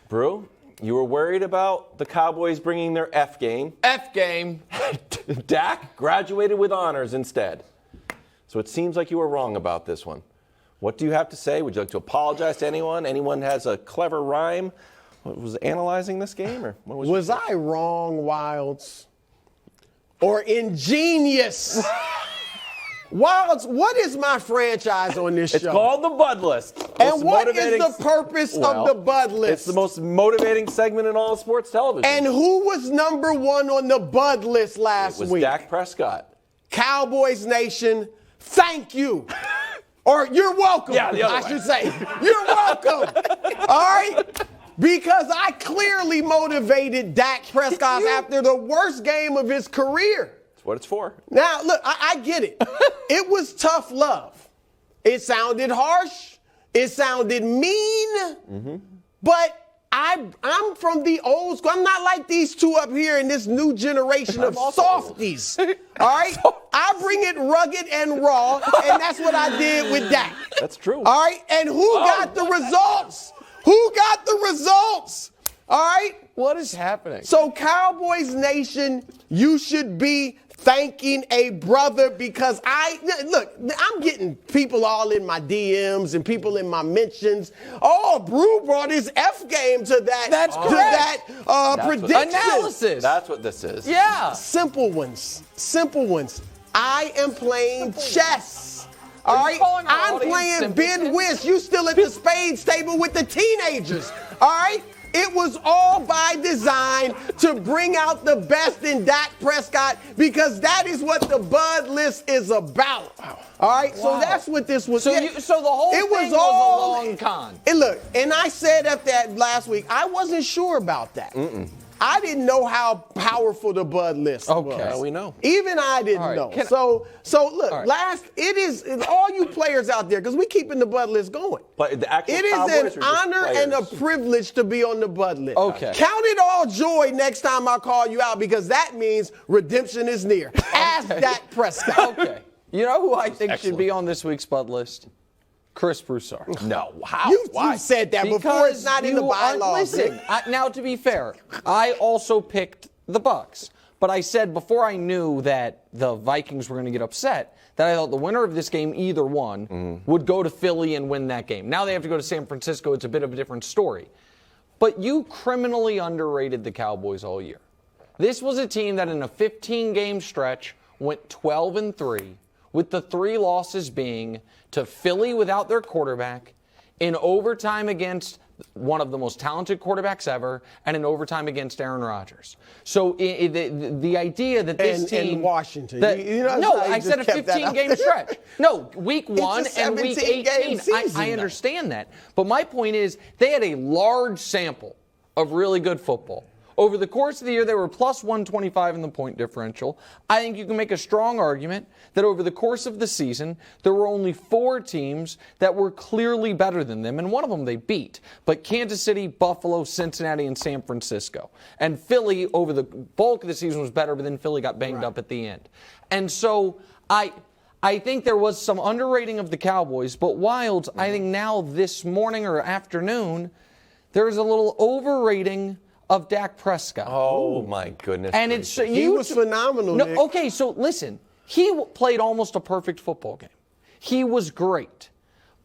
Brew, you were worried about the Cowboys bringing their F game. F game. Dak graduated with honors instead. So it seems like you were wrong about this one. What do you have to say? Would you like to apologize to anyone? Anyone has a clever rhyme? Was analyzing this game? Or what was I wrong, Wilds? Or ingenious? Wilds, what is my franchise on this show? It's called the Bud List. And what is the purpose of the Bud List? It's the most motivating segment in all of sports television. And who was number one on the Bud List last week? It was Dak Prescott. Cowboys Nation, thank you. Or you're welcome, yeah, the other I way. should say. You're welcome. All right? Because I clearly motivated Dak Prescott after the worst game of his career. What it's for. Now, look, I get it. It was tough love. It sounded harsh. It sounded mean. But I'm from the old school. I'm not like these two up here in this new generation of softies. All right? I bring it rugged and raw, and that's what I did with Dak. That's true. All right? And who got the results? Who got the results? All right? What is happening? So, Cowboys Nation, you should be thanking a brother because I'm getting people all in my DMs and people in my mentions. Oh, Brew brought his F game to that. That's correct. Prediction. Analysis. That's what this is. Yeah. Simple ones. I am playing chess. All right? I'm playing Ben Wish. You still at the spades table with the teenagers. All right? It was all by design to bring out the best in Dak Prescott because that is what the Bud List is about. All right, so that's what this was. So the whole thing was a long con. And look, and I said at that last week, I wasn't sure about that. I didn't know how powerful the Bud List was. Well, we know. Even I didn't know. So look, it is all you players out there, because we keeping the Bud List going. But the actual it is an honor and a privilege to be on the Bud List. Okay. Count it all joy next time I call you out, because that means redemption is near. Ask Dak Prescott. Okay. You know who I think should be on this week's Bud List? Chris Broussard. No. How? You said that before. It's not in the bylaws. Listen, now to be fair, I also picked the Bucs. But I said before I knew that the Vikings were going to get upset that I thought the winner of this game, either one, would go to Philly and win that game. Now they have to go to San Francisco. It's a bit of a different story. But you criminally underrated the Cowboys all year. This was a team that in a 15-game stretch went 12-3, with the 3 losses being to Philly without their quarterback, in overtime against one of the most talented quarterbacks ever, and in overtime against Aaron Rodgers. So the idea that this team... And Washington. I said a 15-game stretch. No, week 1 and week 18. I understand that. But my point is they had a large sample of really good football. Over the course of the year, they were plus 125 in the point differential. I think you can make a strong argument that over the course of the season, there were only 4 teams that were clearly better than them, and one of them they beat. But Kansas City, Buffalo, Cincinnati, and San Francisco. And Philly, over the bulk of the season, was better, but then Philly got banged up at the end. And so I think there was some underrating of the Cowboys, but Wilds, I think now this morning or afternoon, there's a little overrating of Dak Prescott. Oh, my goodness. And he was phenomenal, Nick. Okay, so listen. He played almost a perfect football game. He was great.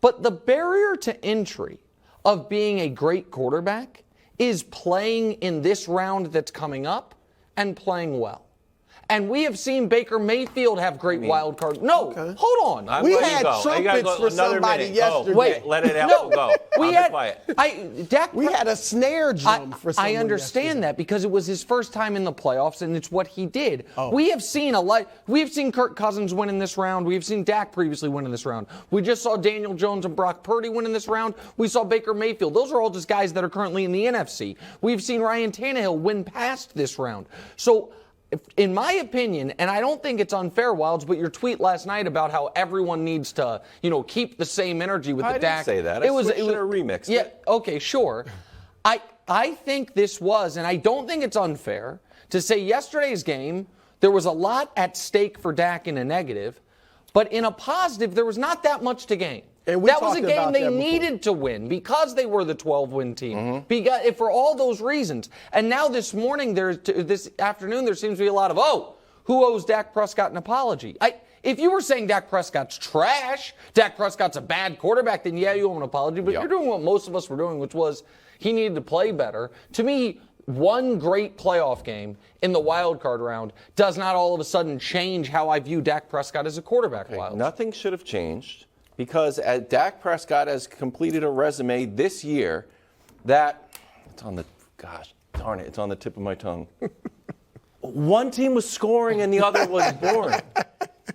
But the barrier to entry of being a great quarterback is playing in this round that's coming up and playing well. And we have seen Baker Mayfield have great wild cards. No, hold on. We had trumpets for somebody yesterday. Wait, let it go. We had a snare drum for somebody. I understand that because it was his first time in the playoffs, and it's what he did. We have seen Kirk Cousins win in this round. We have seen Dak previously win in this round. We just saw Daniel Jones and Brock Purdy win in this round. We saw Baker Mayfield. Those are all just guys that are currently in the NFC. We've seen Ryan Tannehill win past this round. So, in my opinion, and I don't think it's unfair, Wilds, but your tweet last night about how everyone needs to, keep the same energy with the Dak. I didn't say that. It was a remix. Yeah, okay, sure. I think this was, and I don't think it's unfair, to say yesterday's game, there was a lot at stake for Dak in a negative, but in a positive, there was not that much to gain. That was a game they needed to win because they were the 12-win team. Because, for all those reasons. And now this morning, this afternoon, there seems to be a lot of, who owes Dak Prescott an apology? If you were saying Dak Prescott's trash, Dak Prescott's a bad quarterback, then yeah, you owe an apology. But you're doing what most of us were doing, which was he needed to play better. To me, one great playoff game in the wild card round does not all of a sudden change how I view Dak Prescott as a quarterback. Nothing should have changed because Dak Prescott has completed a resume this year that it's on the tip of my tongue. One team was scoring and the other was boring.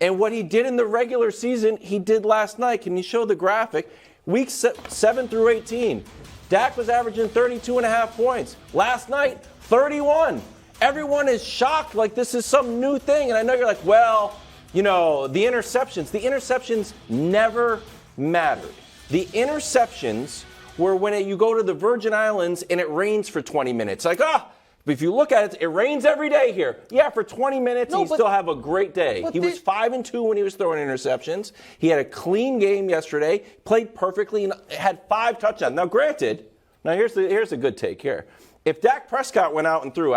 And what he did in the regular season, he did last night. Can you show the graphic? Weeks 7 through 18. Dak was averaging 32.5 points. Last night, 31. Everyone is shocked like this is some new thing. And I know you're like, well, the interceptions. The interceptions never mattered. The interceptions were when you go to the Virgin Islands and it rains for 20 minutes. Like, but if you look at it, it rains every day here. Yeah, for 20 minutes, still have a great day. He was 5-2 when he was throwing interceptions. He had a clean game yesterday, played perfectly, and had 5 touchdowns. Now, granted, here's a good take here. If Dak Prescott went out and threw,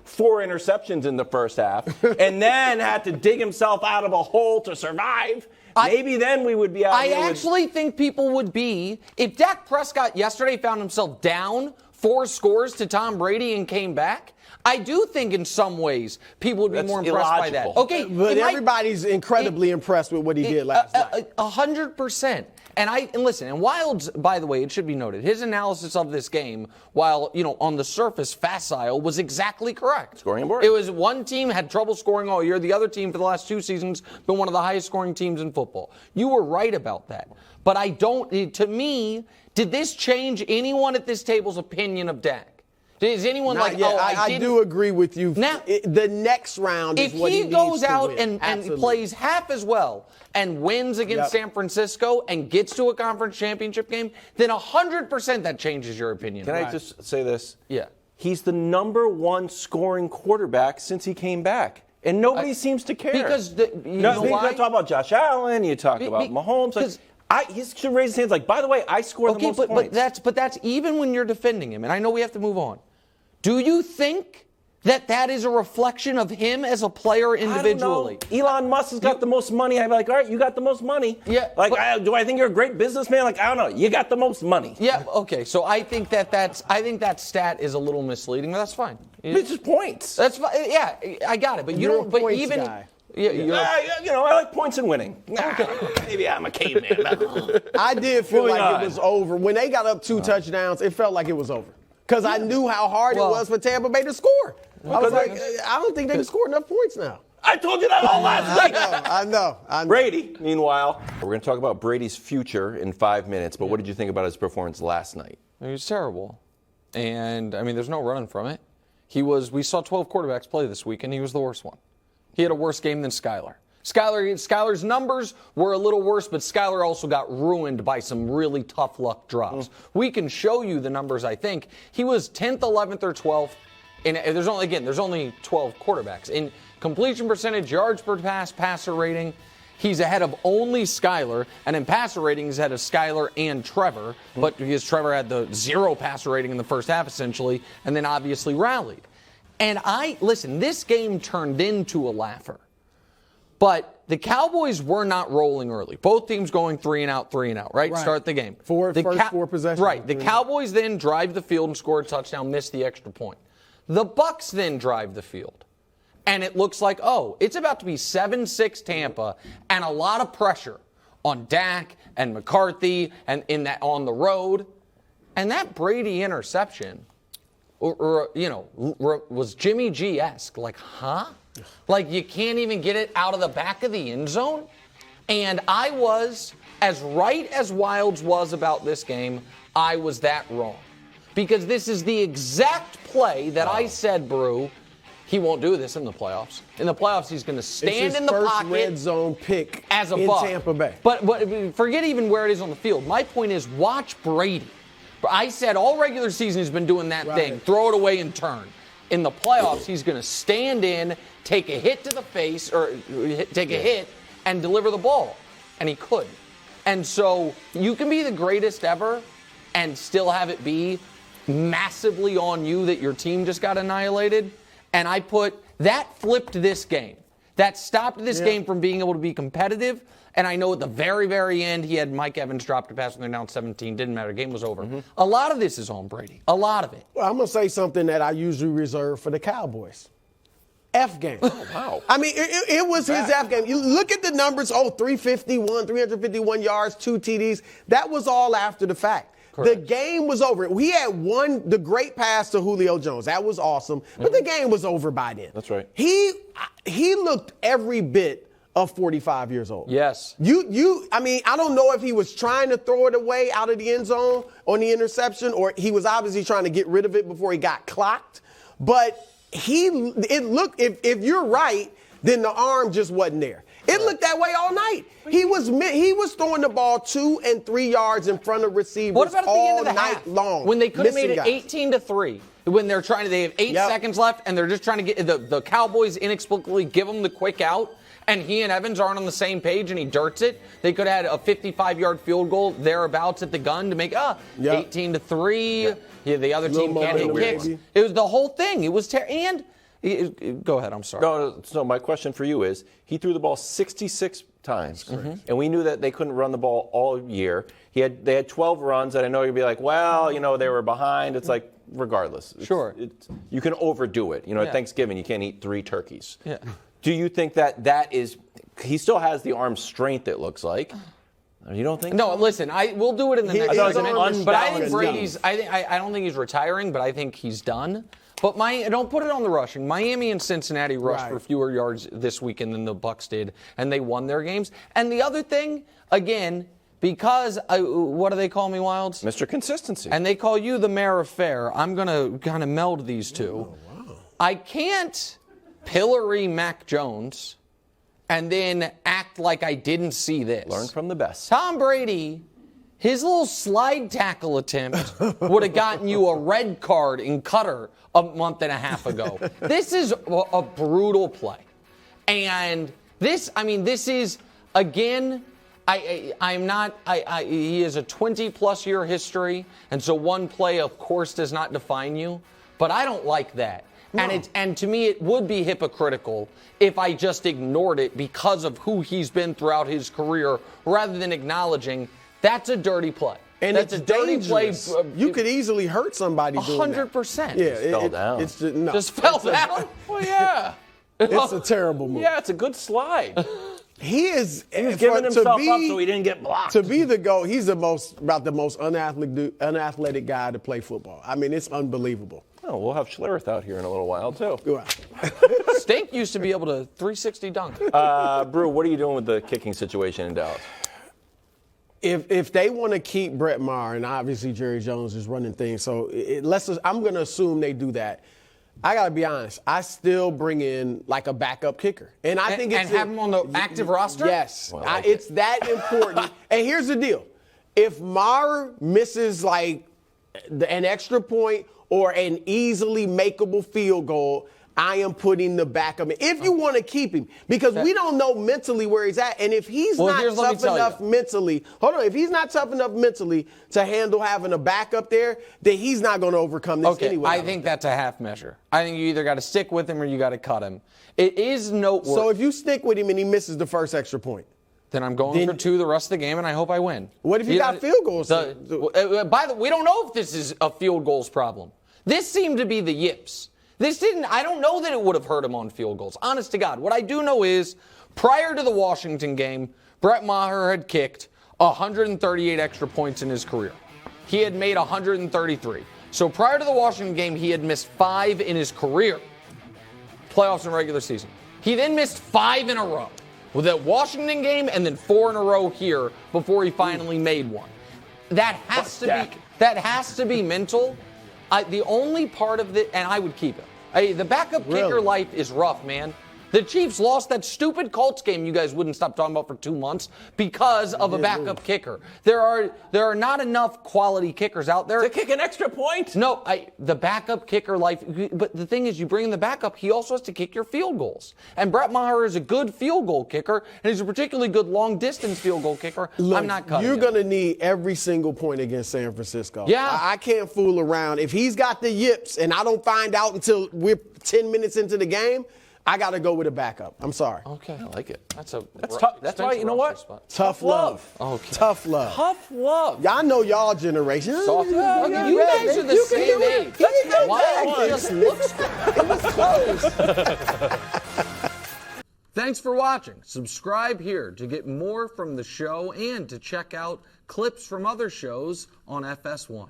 4 interceptions in the first half, and then had to dig himself out of a hole to survive, maybe then we would be out here. I actually think people would be, if Dak Prescott yesterday found himself down 4 scores to Tom Brady and came back, I do think in some ways people would be more impressed by that. Okay, but everybody's incredibly impressed with what he did last night. 100%. And listen, and Wilds, by the way, it should be noted, his analysis of this game, while, on the surface facile, was exactly correct. Scoring board. It was one team had trouble scoring all year. The other team for the last 2 seasons been one of the highest scoring teams in football. You were right about that. But to me, did this change anyone at this table's opinion of Dak? Is anyone I do agree with you. Now, the next round is what he needs to win. If he goes out and plays half as well and wins against San Francisco and gets to a conference championship game, then 100% that changes your opinion. Can I just say this? Yeah. He's the number 1 scoring quarterback since he came back. And nobody seems to care. Because you talk about Josh Allen, you talk about Mahomes. He should raise his hands like, by the way, I scored the most points. But that's even when you're defending him, and I know we have to move on. Do you think that is a reflection of him as a player individually? I don't know. Elon Musk has got the most money. I'd be like, all right, you got the most money. Yeah. Do I think you're a great businessman? Like, I don't know. You got the most money. Yeah. Okay. So I think that stat is a little misleading. But that's fine. It's just points. That's fine. Yeah, I got it. But you're a points guy. I like points and winning. Maybe I'm a caveman. I did feel like it was over. When they got up 2 touchdowns, it felt like it was over. Because I knew how hard it was for Tampa Bay to score. I was like, I don't think they can score enough points now. I told you that all last night. I know. Brady, meanwhile. We're going to talk about Brady's future in 5 minutes, but what did you think about his performance last night? It was terrible. And, there's no running from it. We saw 12 quarterbacks play this week, and he was the worst one. He had a worse game than Skyler. Skyler's numbers were a little worse, but Skyler also got ruined by some really tough luck drops. We can show you the numbers, I think. He was 10th, 11th, or 12th. And there's only 12 quarterbacks. In completion percentage, yards per pass, passer rating, he's ahead of only Skyler. And in passer rating, he's ahead of Skyler and Trevor. But because Trevor had the 0 passer rating in the first half, essentially, and then obviously rallied. And this game turned into a laugher. But the Cowboys were not rolling early. Both teams going 3 and out, right? Start the game. First 4 possessions. Right. The Cowboys then drive the field and score a touchdown, miss the extra point. The Bucs then drive the field. And it looks like, it's about to be 7-6 Tampa and a lot of pressure on Dak and McCarthy and on the road. And that Brady interception was Jimmy G-esque. Like, huh? Like, you can't even get it out of the back of the end zone? And I was, as right as Wilds was about this game, I was that wrong. Because this is the exact play that I said, Brew, he won't do this in the playoffs. In the playoffs, he's going to stand in the pocket. Red zone pick as a in buck. Tampa Bay. But forget even where it is on the field. My point is, watch Brady. I said all regular season he's been doing that thing, throw it away and turn. In the playoffs, he's going to stand in, take a hit to the face, or take a hit, and deliver the ball. And he couldn't. And so you can be the greatest ever and still have it be massively on you that your team just got annihilated. And I put that flipped this game. That stopped this game from being able to be competitive. And I know at the very, very end, he had Mike Evans drop a pass when they're down 17. Didn't matter. Game was over. A lot of this is on Brady. A lot of it. Well, I'm going to say something that I usually reserve for the Cowboys. F game. Oh, wow. I mean, it was his F game. You look at the numbers. 351 yards, 2 TDs. That was all after the fact. Correct. The game was over. We had the great pass to Julio Jones. That was awesome. But the game was over by then. That's right. He looked every bit of 45 years old. Yes. I mean, I don't know if he was trying to throw it away out of the end zone on the interception, or he was obviously trying to get rid of it before he got clocked. But it looked, if you're right, then the arm just wasn't there. It looked that way all night. He was throwing the ball 2 and 3 yards in front of receivers what about at the all end of the night half, long. when they could have made it guys. 18-3? When they have 8 seconds left and they're just trying to get the Cowboys inexplicably give them the quick out, and he and Evans aren't on the same page and he dirts it. They could have had a 55-yard field goal thereabouts at the gun to make 18-3. Yeah, the other team can't hit kicks. It was the whole thing. It was terrible. And go ahead. I'm sorry. No, my question for you is, he threw the ball 66 times, and we knew that they couldn't run the ball all year. They had 12 runs, and I know you'd be like, well, they were behind. It's like, regardless. Sure. You can overdo it. At Thanksgiving, you can't eat 3 turkeys. Yeah. Do you think that is, he still has the arm strength, it looks like? You don't think? No, so? Listen, we'll do it in the next segment. But I think Brady's, I don't think he's retiring, but I think he's done. But don't put it on the rushing. Miami and Cincinnati rushed for fewer yards this weekend than the Bucs did, and they won their games. And the other thing, again, because what do they call me, Wilds? Mr. Consistency. And they call you the mayor of fair. I'm going to kind of meld these two. Oh, wow. I can't pillory Mac Jones and then act like I didn't see this. Learn from the best. Tom Brady, his little slide tackle attempt would have gotten you a red card in Qatar a month and a half ago. This is a brutal play. And this is, again, he has a 20-plus year history, and so one play, of course, does not define you. But I don't like that. No. And to me, it would be hypocritical if I just ignored it because of who he's been throughout his career, rather than acknowledging that's a dirty play. And that's it's a dirty dangerous. play. You could easily hurt somebody doing that. 100%. Yeah, fell down. Just fell down? Well, yeah. It's a terrible move. Yeah, it's a good slide. He is giving himself up so he didn't get blocked. To be the GOAT, he's about the most unathletic guy to play football. I mean, it's unbelievable. Oh, we'll have Schlereth out here in a little while, too. Stink used to be able to 360 dunk. Brew, what are you doing with the kicking situation in Dallas? If they want to keep Brett Maher, and obviously Jerry Jones is running things, so I'm going to assume they do that. I got to be honest. I still bring in like a backup kicker, and I think have him on the active roster. Yes, well, it's that important. And here's the deal: if Maher misses like an extra point or an easily makeable field goal, I am putting the backup in. If you want to keep him, because we don't know mentally where he's at, and if he's not tough enough mentally, if he's not tough enough mentally to handle having a backup there, then he's not going to overcome this anyway. I think that's a half measure. I think you either got to stick with him or you got to cut him. It is noteworthy. So if you stick with him and he misses the first extra point, then I'm going for 2 the rest of the game, and I hope I win. What if you got field goals? By the way, we don't know if this is a field goals problem. This seemed to be the yips. I don't know that it would have hurt him on field goals. Honest to God. What I do know is, prior to the Washington game, Brett Maher had kicked 138 extra points in his career. He had made 133. So prior to the Washington game, he had missed 5 in his career. Playoffs and regular season. He then missed 5 in a row. With that Washington game and then 4 in a row here before he finally made one. That has to be mental. The only part of it, and I would keep it. The backup kicker life is rough, man. The Chiefs lost that stupid Colts game you guys wouldn't stop talking about for 2 months because of a backup kicker. There are not enough quality kickers out there. To kick an extra point? No, the backup kicker life. But the thing is, you bring in the backup, he also has to kick your field goals. And Brett Maher is a good field goal kicker, and he's a particularly good long-distance field goal kicker. Look, I'm not cutting You're him. going to need every single point against San Francisco. Yeah. I can't fool around. If he's got the yips and I don't find out until we're 10 minutes into the game, I got to go with a backup. I'm sorry. Okay. I like it. That's tough. That's why, you know what? Tough love. Okay. Tough love. Tough love. Y'all know y'all generation. Soft. You guys are the same age. Why don't you just look Thanks for watching. Subscribe here to get more from the show and to check out clips from other shows on FS1.